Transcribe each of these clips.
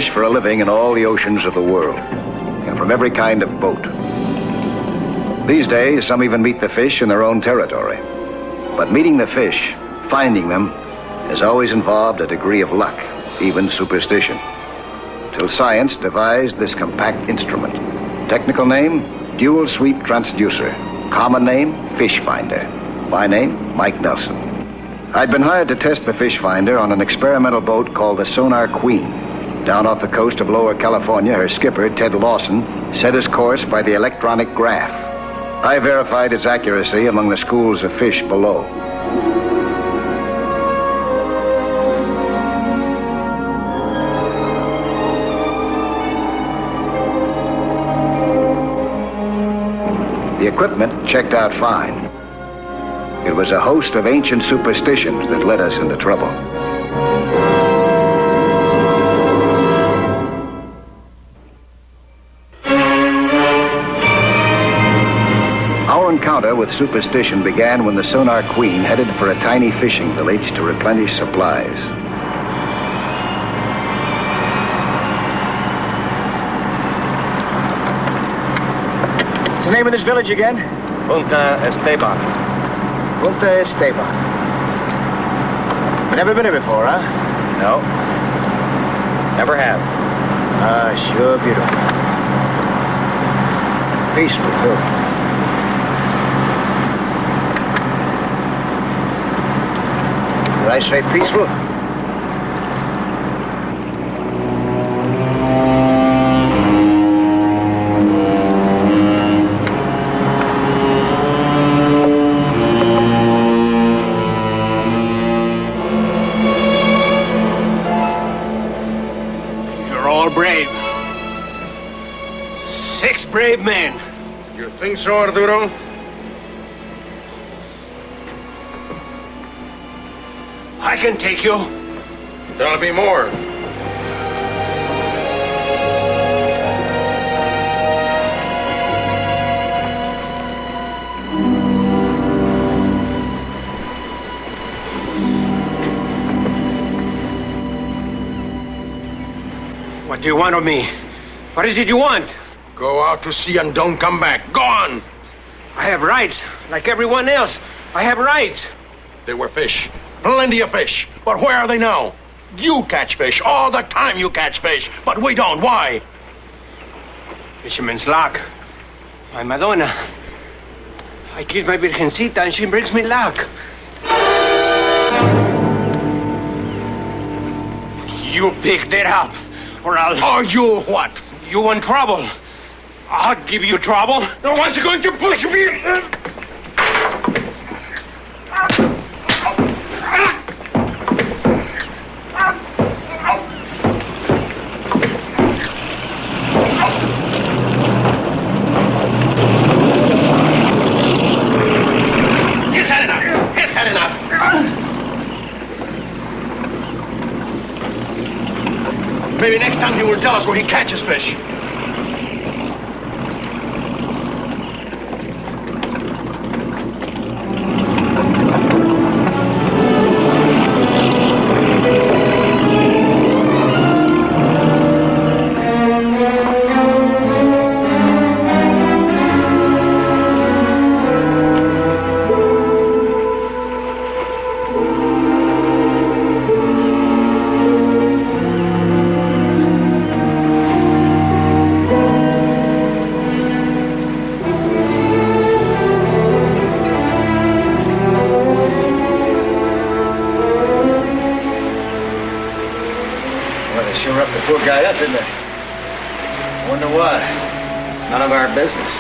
fish for a living in all the oceans of the world, and from every kind of boat. These days, some even meet the fish in their own territory. But meeting the fish, finding them, has always involved a degree of luck, even superstition. Till science devised this compact instrument. Technical name, dual sweep transducer. Common name, fish finder. My name, Mike Nelson. I'd been hired to test the fish finder on an experimental boat called the Sonar Queen. Down off the coast of Lower California, her skipper, Ted Lawson, set his course by the electronic graph. I verified its accuracy among the schools of fish below. The equipment checked out fine. It was a host of ancient superstitions that led us into trouble. Our encounter with superstition began when the Sonar Queen headed for a tiny fishing village to replenish supplies. What's the name of this village again? Punta Esteban. Punta Esteban. Never been here before, huh? No. Never have. Ah, sure beautiful. Peaceful, too. Did I say peaceful? Brave. 6 brave men. You think so, Arturo? I can take you. There'll be more. What do you want of me? What is it you want? Go out to sea and don't come back. Go on! I have rights, like everyone else. I have rights. There were fish. Plenty of fish. But where are they now? You catch fish. All the time you catch fish. But we don't. Why? Fisherman's luck. My Madonna. I kiss my Virgencita and she brings me luck. You picked it up. Or you what? You want trouble? I'll give you trouble. No one's going to push me. He's had enough. He's had enough. Maybe next time he will tell us where he catches fish. Guy up, didn't they? Wonder why. It's none of our business.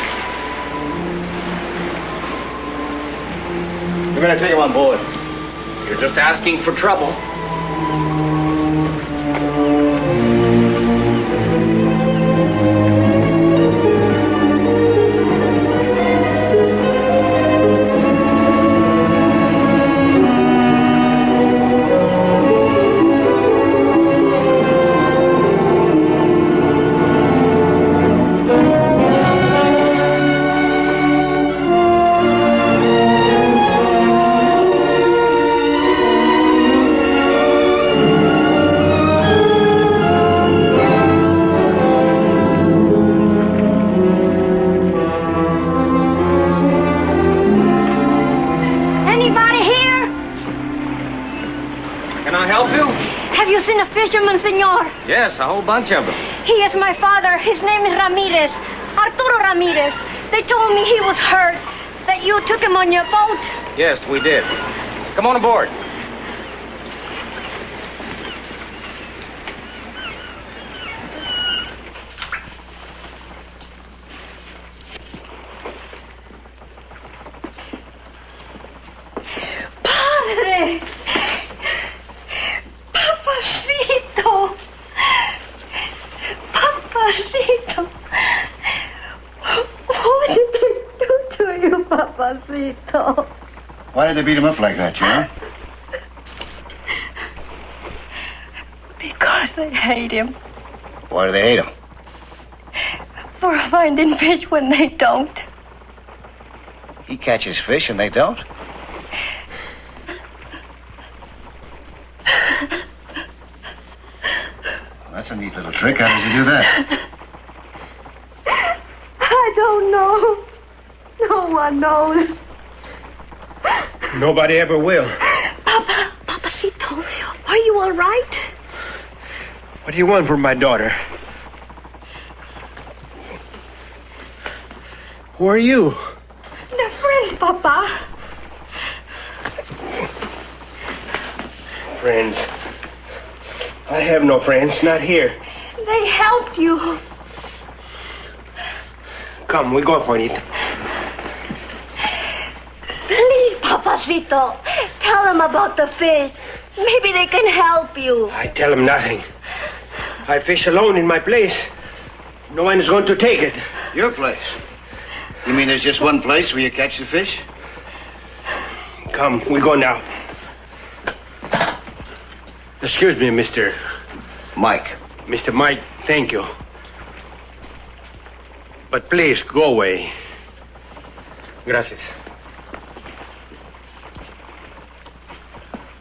We're gonna take him on board. You're just asking for trouble. senor. Yes, a whole bunch of them. He is my father. His name is Ramirez. Arturo Ramirez. They told me he was hurt, that you took him on your boat. Yes, we did. Come on aboard. Padre! Papacito! Papacito! What did they do to you, Papacito? Why did they beat him up like that, Joe? Because they hate him. Why do they hate him? For finding fish when they don't. He catches fish and they don't? Well, that's a neat little trick. How does he do that? I don't know. No one knows. Nobody ever will. Papacito, are you all right? What do you want from my daughter? Who are you? They're friends, Papa. Friends. I have no friends, not here. They helped you. Come, we go, Juanita. Please, Papacito, tell them about the fish. Maybe they can help you. I tell them nothing. I fish alone in my place. No one is going to take it. Your place? You mean there's just one place where you catch the fish? Come, we go now. Excuse me, Mr. Mike. Mr. Mike, thank you. But please, go away. Gracias.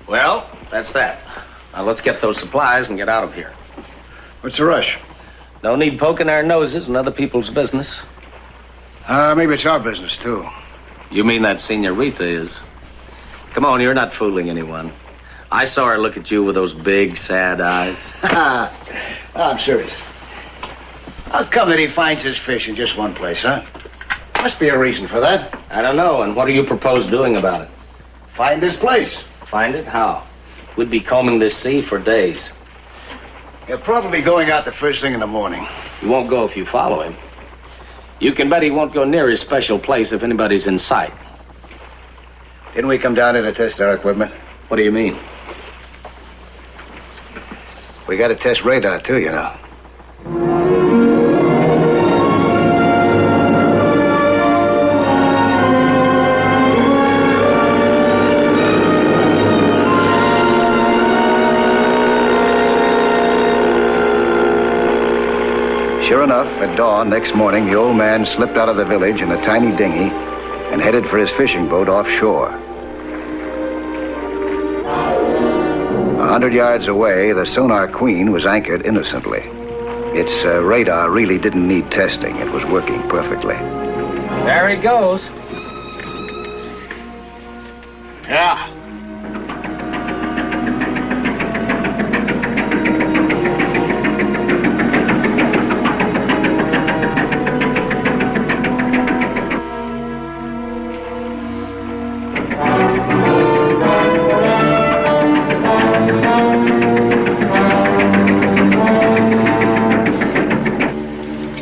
Well, that's that. Now let's get those supplies and get out of here. What's the rush? No need poking our noses in other people's business. Maybe it's our business, too. You mean that Senorita is? Come on, you're not fooling anyone. I saw her look at you with those big, sad eyes. I'm serious. How come that he finds his fish in just one place, huh? Must be a reason for that. I don't know, and what do you propose doing about it? Find his place. Find it? How? We'd be combing this sea for days. He'll probably be going out the first thing in the morning. You won't go if you follow him. You can bet he won't go near his special place if anybody's in sight. Didn't we come down here to test our equipment? What do you mean? We got to test radar, too, you know. Sure enough, at dawn next morning, the old man slipped out of the village in a tiny dinghy and headed for his fishing boat offshore. 100 yards away, the Sonar Queen was anchored innocently. Its radar really didn't need testing. It was working perfectly. There he goes. Yeah.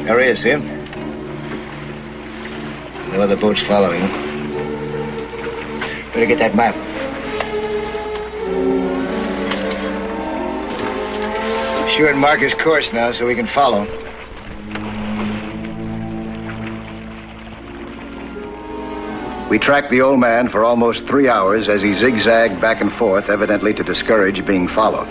There he is, see him? No other boats following him. Better get that map. Sure and mark his course now so we can follow him. We tracked the old man for almost 3 hours as he zigzagged back and forth, evidently to discourage being followed.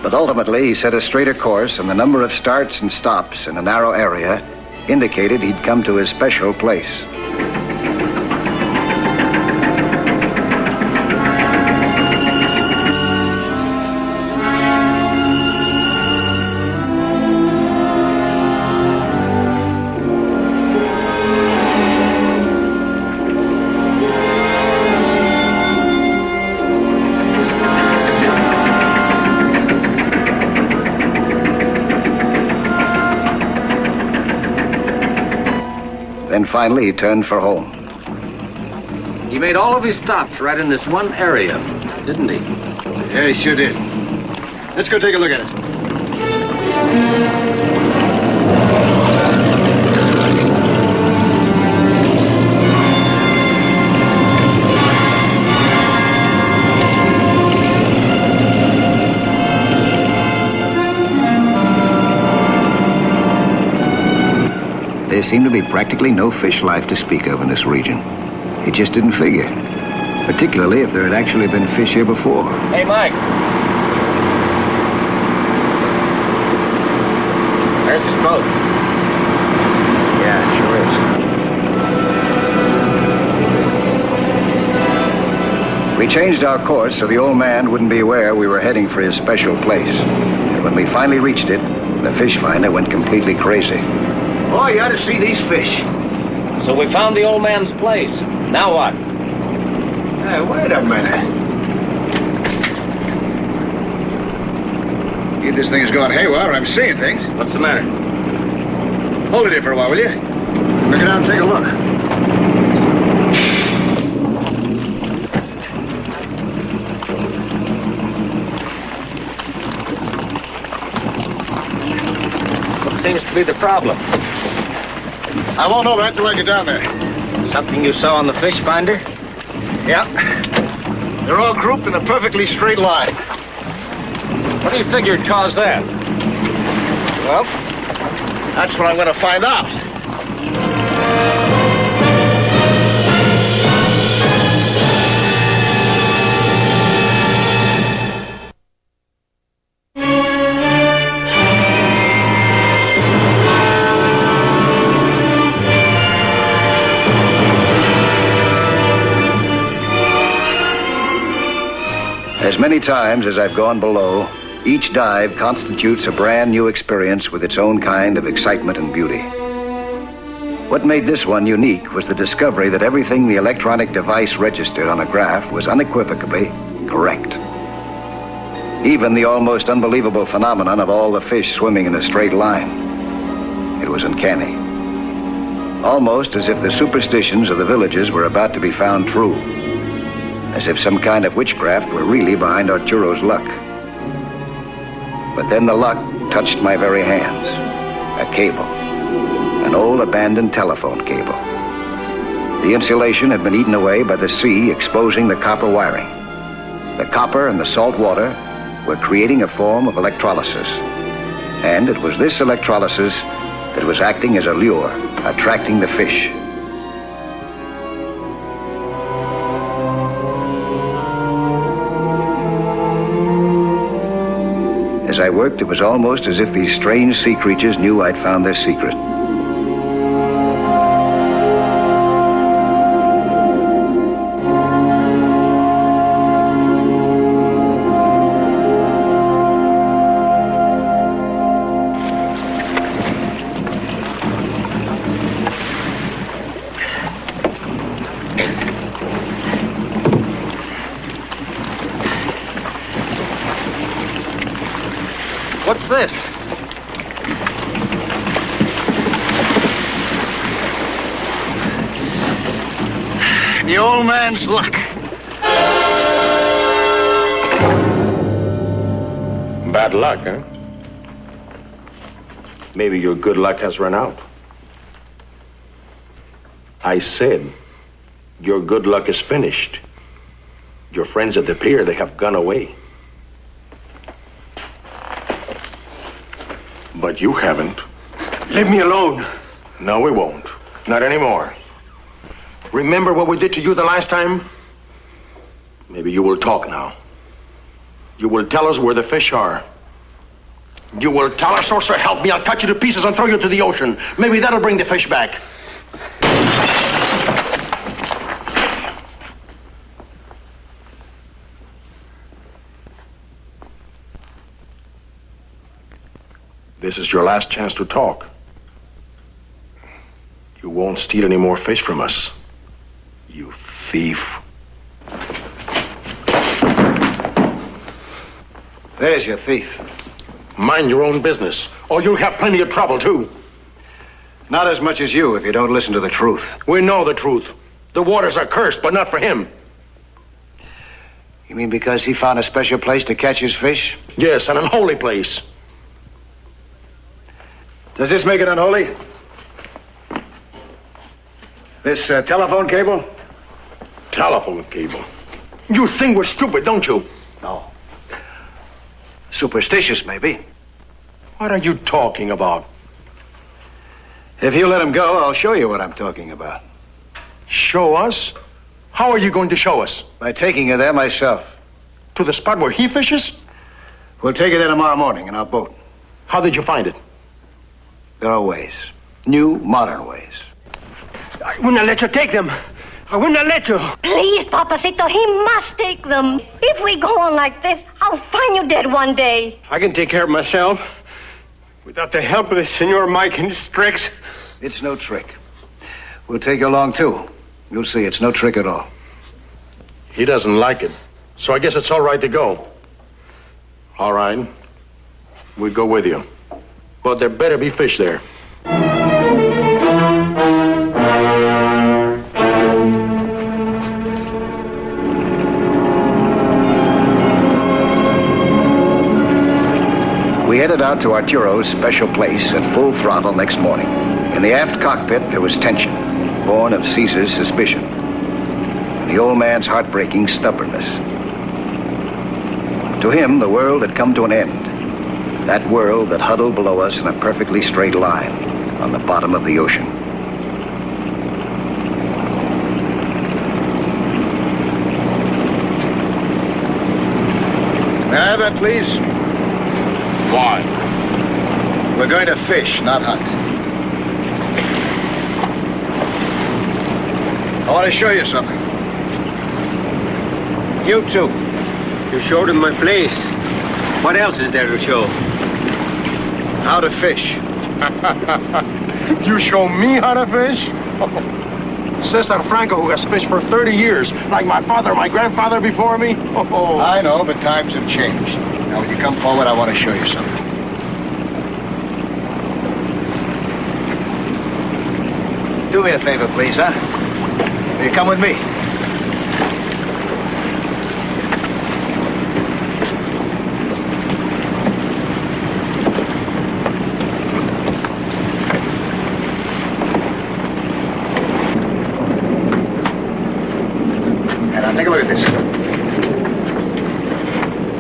But ultimately, he set a straighter course, and the number of starts and stops in a narrow area indicated he'd come to his special place. finally he turned for home. He made all of his stops right in this one area, didn't he? Yeah, he sure did. Let's go take a look at it. There seemed to be practically no fish life to speak of in this region. It just didn't figure, particularly if there had actually been fish here before. Hey, Mike. There's his boat. Yeah, it sure is. We changed our course so the old man wouldn't be aware we were heading for his special place. And when we finally reached it, the fish finder went completely crazy. Boy, you ought to see these fish. So we found the old man's place. Now what? Hey, wait a minute. Either this thing's going haywire or I'm seeing things. What's the matter? Hold it here for a while, will you? We'll get out and take a look. What seems to be the problem? I won't know that till I get down there. Something you saw on the fish finder? Yeah. They're all grouped in a perfectly straight line. What do you figure caused that? Well, that's what I'm going to find out. As many times as I've gone below, each dive constitutes a brand new experience with its own kind of excitement and beauty. What made this one unique was the discovery that everything the electronic device registered on a graph was unequivocally correct. Even the almost unbelievable phenomenon of all the fish swimming in a straight line. It was uncanny. Almost as if the superstitions of the villages were about to be found true. As if some kind of witchcraft were really behind Arturo's luck. But then the luck touched my very hands. A cable. An old abandoned telephone cable. The insulation had been eaten away by the sea, exposing the copper wiring. The copper and the salt water were creating a form of electrolysis. And it was this electrolysis that was acting as a lure, attracting the fish. As I worked, it was almost as if these strange sea creatures knew I'd found their secret. What's this? The old man's luck. Bad luck, huh? Maybe your good luck has run out. I said, your good luck is finished. Your friends at the pier, they have gone away. But you haven't. Leave me alone. No, we won't. Not anymore. Remember what we did to you the last time? Maybe you will talk now. You will tell us where the fish are. You will tell us, or so help me, I'll cut you to pieces and throw you to the ocean. Maybe that'll bring the fish back. This is your last chance to talk. You won't steal any more fish from us, you thief. There's your thief. Mind your own business, or you'll have plenty of trouble, too. Not as much as you if you don't listen to the truth. We know the truth. The waters are cursed, but not for him. You mean because he found a special place to catch his fish? Yes, an unholy place. Does this make it unholy? This telephone cable? Telephone cable? You think we're stupid, don't you? No. Superstitious, maybe. What are you talking about? If you let him go, I'll show you what I'm talking about. Show us? How are you going to show us? By taking you there myself. To the spot where he fishes? We'll take you there tomorrow morning in our boat. How did you find it? There are ways. New, modern ways. I will not let you take them. I will not let you. Please, Papacito, he must take them. If we go on like this, I'll find you dead one day. I can take care of myself. Without the help of the Senor Mike and his tricks. It's no trick. We'll take you along, too. You'll see, it's no trick at all. He doesn't like it, so I guess it's all right to go. All right. We'll go with you. But there better be fish there. We headed out to Arturo's special place at full throttle next morning. In the aft cockpit, there was tension, born of Caesar's suspicion. The old man's heartbreaking stubbornness. To him, the world had come to an end. That world that huddled below us in a perfectly straight line on the bottom of the ocean. May I have that, please? Why? We're going to fish, not hunt. I want to show you something. You too. You showed him my place. What else is there to show? How to fish. You show me how to fish? Cesar Franco, who has fished for 30 years, like my father, my grandfather before me. Oh. I know, but times have changed. Now, when you come forward, I want to show you something. Do me a favor, please, huh? Will you come with me? And now, take a look at this.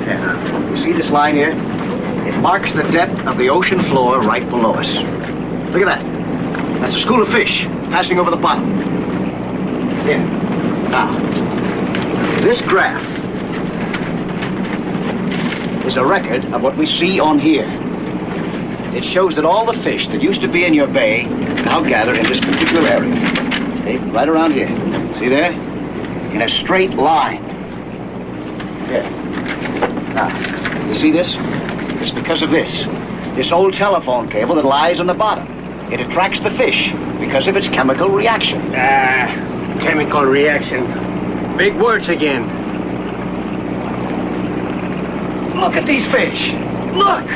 Yeah. You see this line here? It marks the depth of the ocean floor right below us. Look at that. That's a school of fish passing over the bottom. Here. Now, this graph is a record of what we see on here. It shows that all the fish that used to be in your bay now gather in this particular area. Okay, right around here. See there? In a straight line. Here. Now, you see this? It's because of this. This old telephone cable that lies on the bottom. It attracts the fish because of its chemical reaction. Chemical reaction. Big words again. Look at these fish. Look!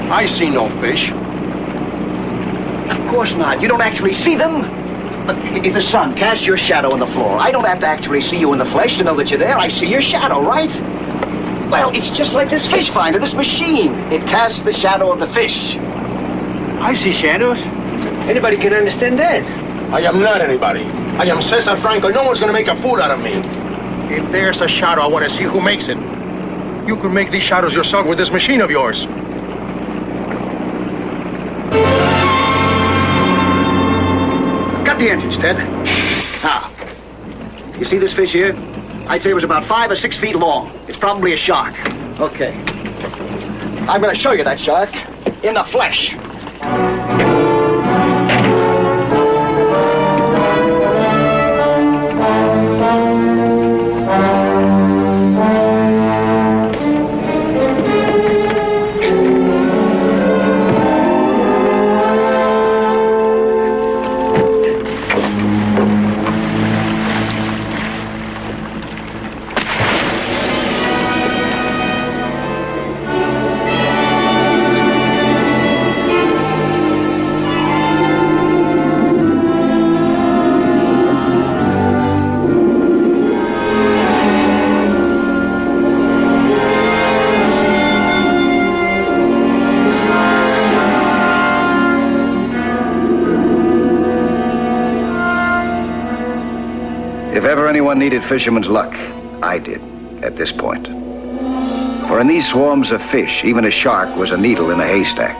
I see no fish. Of course not. You don't actually see them. But if the sun casts your shadow on the floor, I don't have to actually see you in the flesh to know that you're there. I see your shadow, right? Well, it's just like this fish finder, this machine. It casts the shadow of the fish. I see shadows. Anybody can understand that. I am not anybody. I am Cesar Franco. No one's going to make a fool out of me. If there's a shadow, I want to see who makes it. You can make these shadows yourself with this machine of yours. Cut the engines, Ted. Now, you see this fish here? I'd say it was about 5 or 6 feet long. It's probably a shark. Okay. I'm going to show you that shark in the flesh. ever anyone needed fisherman's luck, I did at this point. For in these swarms of fish, even a shark was a needle in a haystack.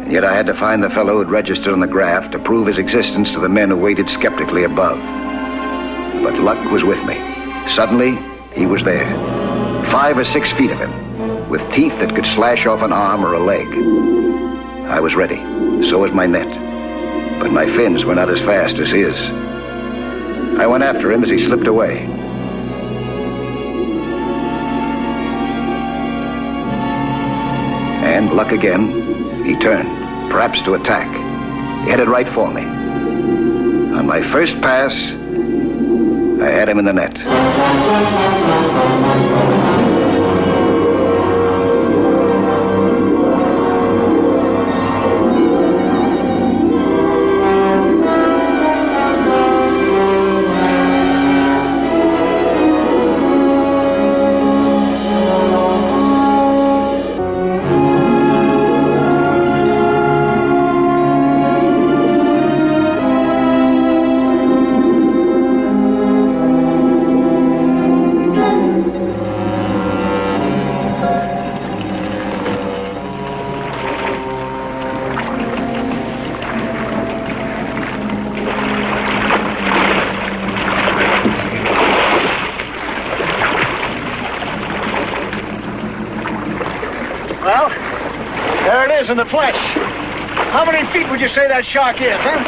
And yet I had to find the fellow who'd registered on the graph to prove his existence to the men who waited skeptically above. But luck was with me. Suddenly, he was there. 5 or 6 feet of him, with teeth that could slash off an arm or a leg. I was ready. So was my net. But my fins were not as fast as his. I went after him as he slipped away. And luck again, he turned, perhaps to attack. He headed right for me. On my first pass, I had him in the net. Well, there it is in the flesh. How many feet would you say that shark is, huh?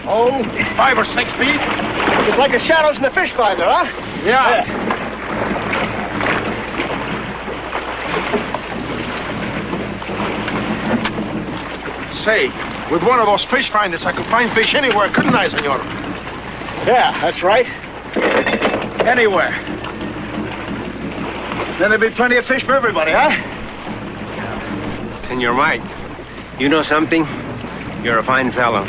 Oh, 5 or 6 feet. Just like the shadows in the fish finder, huh? Yeah. Say, with one of those fish finders, I could find fish anywhere, couldn't I, senor? Yeah, that's right. Anywhere. Then there'd be plenty of fish for everybody, huh? Senor Mike, you know something? You're a fine fellow.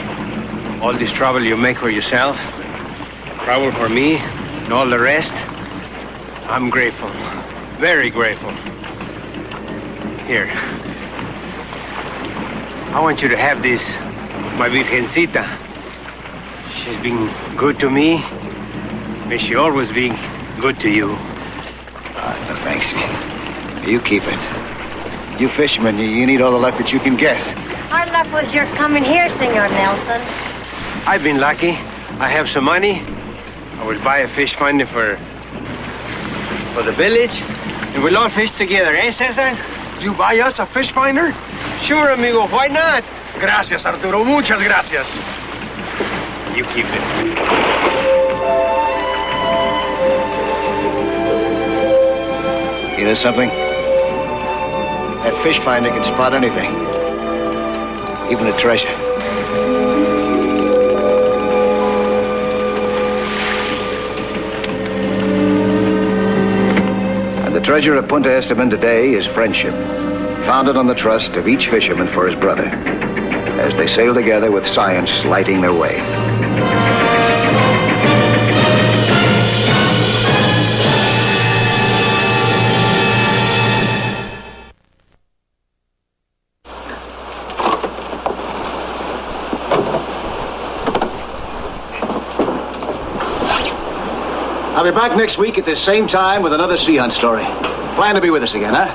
All this trouble you make for yourself, trouble for me, and all the rest, I'm grateful. Very grateful. Here. I want you to have this, my Virgencita. She's been good to me. May she always be good to you. No, thanks. You keep it. You fishermen, you need all the luck that you can get. Our luck was your coming here, Senor Nelson. I've been lucky. I have some money. I will buy a fish finder for the village, and we'll all fish together, eh, Cesar? You buy us a fish finder? Sure, amigo. Why not? Gracias, Arturo. Muchas gracias. You keep it. You know something? That fish finder can spot anything. Even a treasure. And the treasure of Punta Esteban today is friendship, founded on the trust of each fisherman for his brother, as they sail together with science lighting their way. I'll be back next week at this same time with another sea hunt story. Plan to be with us again, huh?